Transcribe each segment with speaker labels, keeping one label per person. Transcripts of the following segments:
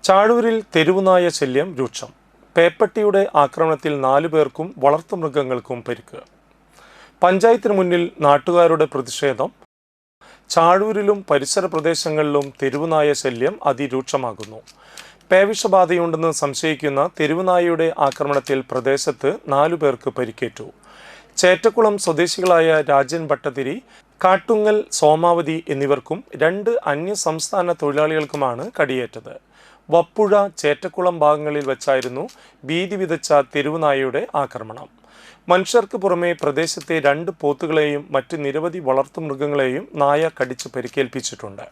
Speaker 1: ചാഴൂരിൽ തെരുവുനായ ശല്യം രൂക്ഷം. പേപ്പട്ടിയുടെ ആക്രമണത്തിൽ 4 പേർക്കും വളർത്തുമൃഗങ്ങൾക്കും പരിക്ക്. പഞ്ചായത്തിന് മുന്നിൽ നാട്ടുകാരുടെ പ്രതിഷേധം. ചാഴൂരിലും പരിസര പ്രദേശങ്ങളിലും തെരുവുനായ ശല്യം അതിരൂക്ഷമാകുന്നു. പേവിഷബാധയുണ്ടെന്ന് സംശയിക്കുന്ന തെരുവുനായയുടെ ആക്രമണത്തിൽ പ്രദേശത്ത് 4 പേർക്ക് പരിക്കേറ്റു. ചേറ്റക്കുളം സ്വദേശികളായ രാജൻ ഭട്ടതിരി, കാട്ടുങ്ങൽ സോമാവതി എന്നിവർക്കും 2 അന്യസംസ്ഥാന തൊഴിലാളികൾക്കുമാണ് കടിയേറ്റത്. വപ്പുഴ, ചേറ്റക്കുളം ഭാഗങ്ങളിൽ വെച്ചായിരുന്നു ഭീതി വിതച്ച തെരുവുനായയുടെ ആക്രമണം. മനുഷ്യർക്ക് പുറമെ പ്രദേശത്തെ 2 പോത്തുകളെയും മറ്റ് നിരവധി വളർത്തുമൃഗങ്ങളെയും നായ കടിച്ച് പരിക്കേൽപ്പിച്ചിട്ടുണ്ട്.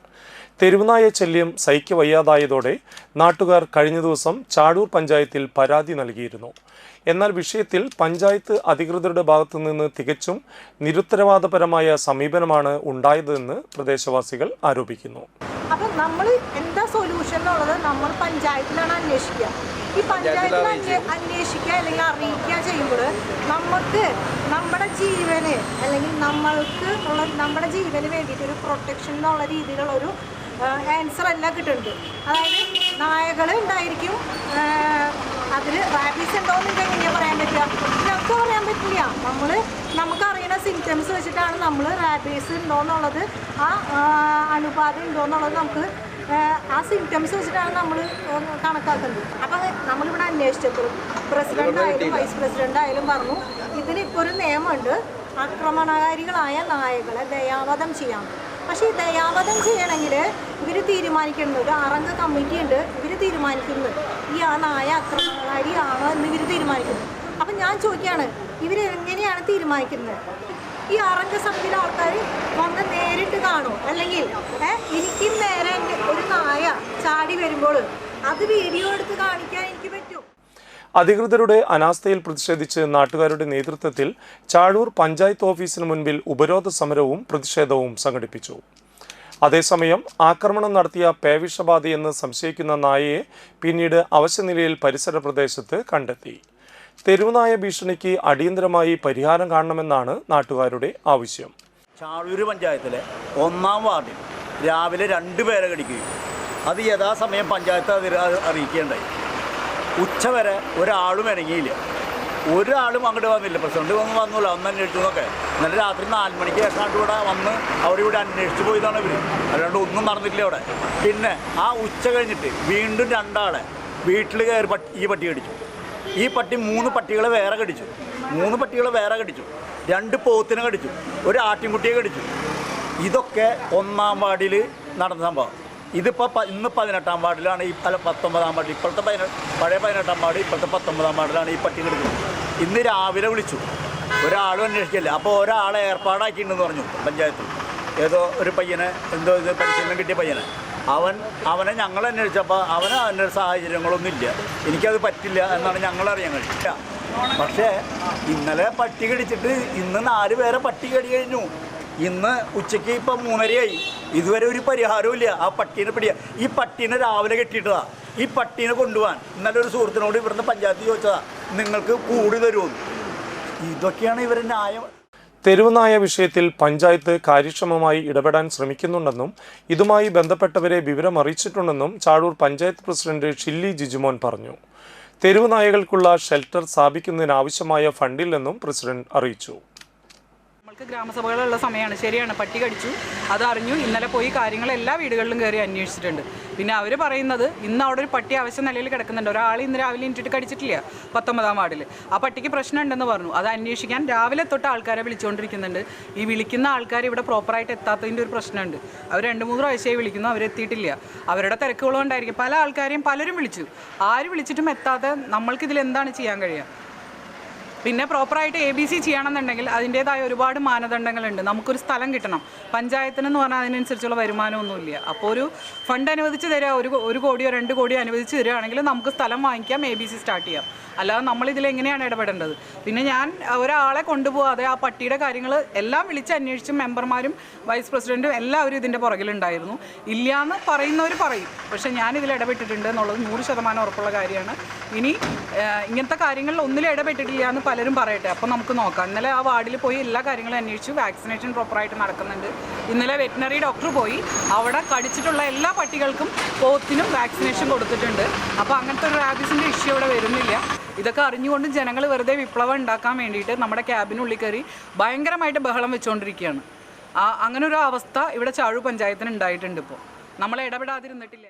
Speaker 1: തെരുവുനായ ശല്യം സഹിക്കവയ്യാതായതോടെ നാട്ടുകാർ കഴിഞ്ഞ ദിവസം ചാഴൂർ പഞ്ചായത്തിൽ പരാതി നൽകിയിരുന്നു. എന്നാൽ വിഷയത്തിൽ പഞ്ചായത്ത് അധികൃതരുടെ ഭാഗത്തുനിന്ന് തികച്ചും നിരുത്തരവാദപരമായ സമീപനമാണ് ഉണ്ടായതെന്ന് പ്രദേശവാസികൾ ആരോപിക്കുന്നു.
Speaker 2: അപ്പോൾ നമ്മൾ എന്താ സൊല്യൂഷൻ എന്നുള്ളത് നമ്മൾ പഞ്ചായത്തിലാണ് അന്വേഷിക്കുക. ഈ പഞ്ചായത്തിൽ അന്വേഷിക്കുക അല്ലെങ്കിൽ അറിയിക്കുക ചെയ്യുമ്പോൾ നമുക്ക് നമ്മുടെ ജീവന് അല്ലെങ്കിൽ നമ്മുടെ ജീവന് വേണ്ടിയിട്ട് ഒരു പ്രൊട്ടക്ഷൻ എന്നുള്ള രീതിയിലുള്ള ഒരു ആൻസർ അല്ല കിട്ടുന്നുണ്ട്. അതായത് നായകൾ ഉണ്ടായിരിക്കും, അതിൽ റാബീസ് ഉണ്ടോയെന്ന് എങ്ങനെയാണ് പറയാൻ പറ്റുക? ഞങ്ങൾക്ക് പറയാൻ പറ്റില്ല. നമുക്കറിയുന്ന സിംറ്റംസ് വെച്ചിട്ടാണ് നമ്മൾ റാബീസ് ഉണ്ടോയെന്നുള്ളത്, ആ അണുബാധ ഉണ്ടോയെന്നുള്ളത് നമുക്ക് ആ സിംറ്റംസ് വെച്ചിട്ടാണ് നമ്മൾ കണക്കാക്കുന്നത്. അപ്പോൾ നമ്മളിവിടെ അന്വേഷിച്ചപ്പോൾ പ്രസിഡൻ്റായാലും വൈസ് പ്രസിഡൻ്റായാലും പറഞ്ഞു ഇതിനിപ്പോൾ ഒരു നിയമമുണ്ട്, ആക്രമണകാരികളായ നായകളെ ദയാവധം ചെയ്യാം. പക്ഷേ ഈ ദയാവധം ചെയ്യണമെങ്കിൽ ഇവർ തീരുമാനിക്കുന്നത്, ഒരു 6 അംഗ കമ്മിറ്റി ഉണ്ട്, ഇവർ തീരുമാനിക്കുന്നത് ഈ നായ ആക്രമണകാരിയാണോ എന്ന് ഇവർ തീരുമാനിക്കുന്നത്. അപ്പം ഞാൻ ചോദിക്കുകയാണ്, ഇവരെങ്ങനെയാണ് തീരുമാനിക്കുന്നത്? ഈ 6 അംഗ സമിതിയിലെ ആൾക്കാർ വന്ന് നേരിട്ട് കാണും, അല്ലെങ്കിൽ എനിക്കും നേരെ ഒരു നായ ചാടി വരുമ്പോൾ അത് വീഡിയോ എടുത്ത് കാണിക്കാൻ എനിക്ക് പറ്റും.
Speaker 1: അധികൃതരുടെ അനാസ്ഥയിൽ പ്രതിഷേധിച്ച് നാട്ടുകാരുടെ നേതൃത്വത്തിൽ ചാഴൂർ പഞ്ചായത്ത് ഓഫീസിന് മുൻപിൽ ഉപരോധ സമരവും പ്രതിഷേധവും സംഘടിപ്പിച്ചു. അതേസമയം ആക്രമണം നടത്തിയ പേവിഷബാധയെന്ന് സംശയിക്കുന്ന നായയെ പിന്നീട് അവശനിലയിൽ പരിസര പ്രദേശത്ത് കണ്ടെത്തി. തെരുവുനായ ഭീഷണിക്ക് അടിയന്തരമായി പരിഹാരം കാണണമെന്നാണ് നാട്ടുകാരുടെ ആവശ്യം.
Speaker 3: ചാഴൂർ പഞ്ചായത്തിലെ 1-ാം വാർഡിൽ രാവിലെ 2 പേരെ കടിക്കുകയും അത് യഥാസമയം പഞ്ചായത്ത് അറിയിക്കേണ്ടായി. ഉച്ചവരെ ഒരാളും ഇറങ്ങിയില്ല, ഒരാളും അങ്ങോട്ട് വന്നില്ല. പ്രസിഡന്റ് വന്നില്ല, ഒന്ന് അന്വേഷിച്ചു എന്നൊക്കെ. ഇന്നലെ രാത്രി 4 മണിക്ക് ഏക്കാണ്ട് ഇവിടെ വന്ന് അവരിവിടെ അന്വേഷിച്ച് പോയതാണ് ഇവർ, അല്ലാണ്ട് ഒന്നും നടന്നിട്ടില്ല അവിടെ. പിന്നെ ആ ഉച്ച കഴിഞ്ഞിട്ട് വീണ്ടും 2 ആളെ വീട്ടിൽ കയറി ഈ പട്ടി കടിച്ചു. ഈ പട്ടി 3 പട്ടികളെ വേറെ കടിച്ചു, 2 പോത്തിനെ കടിച്ചു, ഒരു ആട്ടിൻകുട്ടിയെ കടിച്ചു. ഇതൊക്കെ 1-ാം വാർഡിൽ നടന്ന സംഭവം. ഇതിപ്പോൾ ഇന്ന് 18-ാം വാർഡിലാണ്, ഈ 19-ാം വാർഡിൽ, ഇപ്പോഴത്തെ പഴയ 18-ാം വാർഡ്, ഇപ്പോഴത്തെ 19-ാം വാർഡിലാണ് ഈ പട്ടി കിടക്കുന്നത്. ഇന്ന് രാവിലെ വിളിച്ചു, ഒരാളും അന്വേഷിക്കില്ല. അപ്പോൾ ഒരാളെ ഏർപ്പാടാക്കിയിട്ടുണ്ടെന്ന് പറഞ്ഞു പഞ്ചായത്തിൽ, ഏതോ ഒരു പയ്യനെ, എന്തോ ഇത് പരിശീലനം കിട്ടിയ പയ്യനെ. അവനെ ഞങ്ങൾ അന്വേഷിച്ചപ്പോൾ അവന് അതിൻ്റെ സാഹചര്യങ്ങളൊന്നുമില്ല, എനിക്കത് പറ്റില്ല എന്നാണ് ഞങ്ങളറിയാൻ കഴിയില്ല. പക്ഷേ ഇന്നലെ പട്ടി കടിച്ചിട്ട് ഇന്ന് 4 പേരെ പട്ടി കടി കഴിഞ്ഞു. ഇന്ന് ഉച്ചയ്ക്ക് ഇപ്പം 3:30 ഇതുവരെ ഒരു പരിഹാരവും ഇല്ല. ആ പട്ടീനെ ഈ പട്ടീനെ രാവിലെ കെട്ടിയിട്ടതാ. ഈ പട്ടീനെ കൊണ്ടുപോകാൻ ഇന്നലെ ഒരു സുഹൃത്തിനോട് ഇവിടുന്ന് പഞ്ചായത്ത് ചോദിച്ചതാ, നിങ്ങൾക്ക് കൂടി തരുമെന്ന്. ഇതൊക്കെയാണ് ഇവരുടെ ന്യായം.
Speaker 1: തെരുവുനായ വിഷയത്തിൽ പഞ്ചായത്ത് കാര്യക്ഷമമായി ഇടപെടാൻ ശ്രമിക്കുന്നുണ്ടെന്നും ഇതുമായി ബന്ധപ്പെട്ടവരെ വിവരം അറിയിച്ചിട്ടുണ്ടെന്നും ചാഴൂർ പഞ്ചായത്ത് പ്രസിഡന്റ് ഷില്ലി ജിജുമോൻ പറഞ്ഞു. തെരുവുനായകൾക്കുള്ള ഷെൽട്ടർ സ്ഥാപിക്കുന്നതിനാവശ്യമായ ഫണ്ടില്ലെന്നും പ്രസിഡന്റ് അറിയിച്ചു.
Speaker 4: ഗ്രാമസഭകളുള്ള സമയമാണ്, ശരിയാണ്, പട്ടി കടിച്ചു, അതറിഞ്ഞു. ഇന്നലെ പോയി കാര്യങ്ങൾ എല്ലാ വീടുകളിലും കയറി അന്വേഷിച്ചിട്ടുണ്ട്. പിന്നെ അവർ പറയുന്നത് ഇന്ന് അവിടെ ഒരു പട്ടി അവശ്യ നിലയിൽ കിടക്കുന്നുണ്ട്, ഒരാൾ ഇന്ന് രാവിലെ ഇട്ടിട്ട് കടിച്ചിട്ടില്ല 19-ാം വാർഡിൽ. ആ പട്ടിക്ക് പ്രശ്നമുണ്ടെന്ന് പറഞ്ഞു. അത് അന്വേഷിക്കാൻ രാവിലെ തൊട്ട് ആൾക്കാരെ വിളിച്ചുകൊണ്ടിരിക്കുന്നുണ്ട്. ഈ വിളിക്കുന്ന ആൾക്കാർ ഇവിടെ പ്രോപ്പറായിട്ട് എത്താത്തതിൻ്റെ ഒരു പ്രശ്നമുണ്ട്. അവർ 2-3 പ്രാവശ്യമായി വിളിക്കുന്നു, അവരെത്തിയിട്ടില്ല. അവരുടെ തിരക്കുകളുണ്ടായിരിക്കും. പല ആൾക്കാരെയും പലരും വിളിച്ചു, ആര് വിളിച്ചിട്ടും എത്താതെ നമ്മൾക്കിതിൽ എന്താണ് ചെയ്യാൻ കഴിയുക? പിന്നെ പ്രോപ്പറായിട്ട് ABC ചെയ്യണമെന്നുണ്ടെങ്കിൽ അതിൻ്റേതായ ഒരുപാട് മാനദണ്ഡങ്ങളുണ്ട്. നമുക്കൊരു സ്ഥലം കിട്ടണം. പഞ്ചായത്തിനെന്ന് പറഞ്ഞാൽ അതിനനുസരിച്ചുള്ള വരുമാനമൊന്നുമില്ല. അപ്പോൾ ഒരു ഫണ്ട് അനുവദിച്ച് തരിക, 1 കോടിയോ 2 കോടിയോ അനുവദിച്ച് തരികയാണെങ്കിൽ നമുക്ക് സ്ഥലം വാങ്ങിക്കാം, ABC സ്റ്റാർട്ട് ചെയ്യാം. അല്ലാതെ നമ്മളിതിൽ എങ്ങനെയാണ് ഇടപെടേണ്ടത്? പിന്നെ ഞാൻ ഒരാളെ കൊണ്ടുപോകാതെ ആ പട്ടിയുടെ കാര്യങ്ങൾ എല്ലാം വിളിച്ച് അന്വേഷിച്ചും മെമ്പർമാരും വൈസ് പ്രസിഡൻറ്റും എല്ലാവരും ഇതിൻ്റെ പുറകിലുണ്ടായിരുന്നു. ഇല്ലയെന്ന് പറയുന്നവർ പറയും, പക്ഷേ ഞാനിതിൽ ഇടപെട്ടിട്ടുണ്ട് എന്നുള്ളത് 100% ഉറപ്പുള്ള കാര്യമാണ്. ഇനി ഇങ്ങനത്തെ കാര്യങ്ങളിൽ ഒന്നിലും ഇടപെട്ടിട്ടില്ല എന്ന് പലരും പറയട്ടെ, അപ്പോൾ നമുക്ക് നോക്കാം. ഇന്നലെ ആ വാർഡിൽ പോയി എല്ലാ കാര്യങ്ങളും അന്വേഷിച്ചു. വാക്സിനേഷൻ പ്രോപ്പറായിട്ട് നടക്കുന്നുണ്ട്. ഇന്നലെ വെറ്റിനറി ഡോക്ടർ പോയി അവിടെ കടിച്ചിട്ടുള്ള എല്ലാ പട്ടികൾക്കും പോത്തിനും വാക്സിനേഷൻ കൊടുത്തിട്ടുണ്ട്. അപ്പോൾ അങ്ങനത്തെ ഒരു റാബീസിൻ്റെ ഇഷ്യൂ ഇവിടെ വരുന്നില്ല. ഇതൊക്കെ അറിഞ്ഞുകൊണ്ട് ജനങ്ങൾ വെറുതെ വിപ്ലവം ഉണ്ടാക്കാൻ വേണ്ടിയിട്ട് നമ്മുടെ ക്യാബിനുള്ളിൽ കയറി ഭയങ്കരമായിട്ട് ബഹളം വെച്ചുകൊണ്ടിരിക്കുകയാണ്. അങ്ങനെ ഒരു അവസ്ഥ ഇവിടെ ചാഴൂർ പഞ്ചായത്തിന് ഉണ്ടായിട്ടുണ്ട്. ഇപ്പോൾ നമ്മൾ ഇടപെടാതിരുന്നിട്ടില്ല.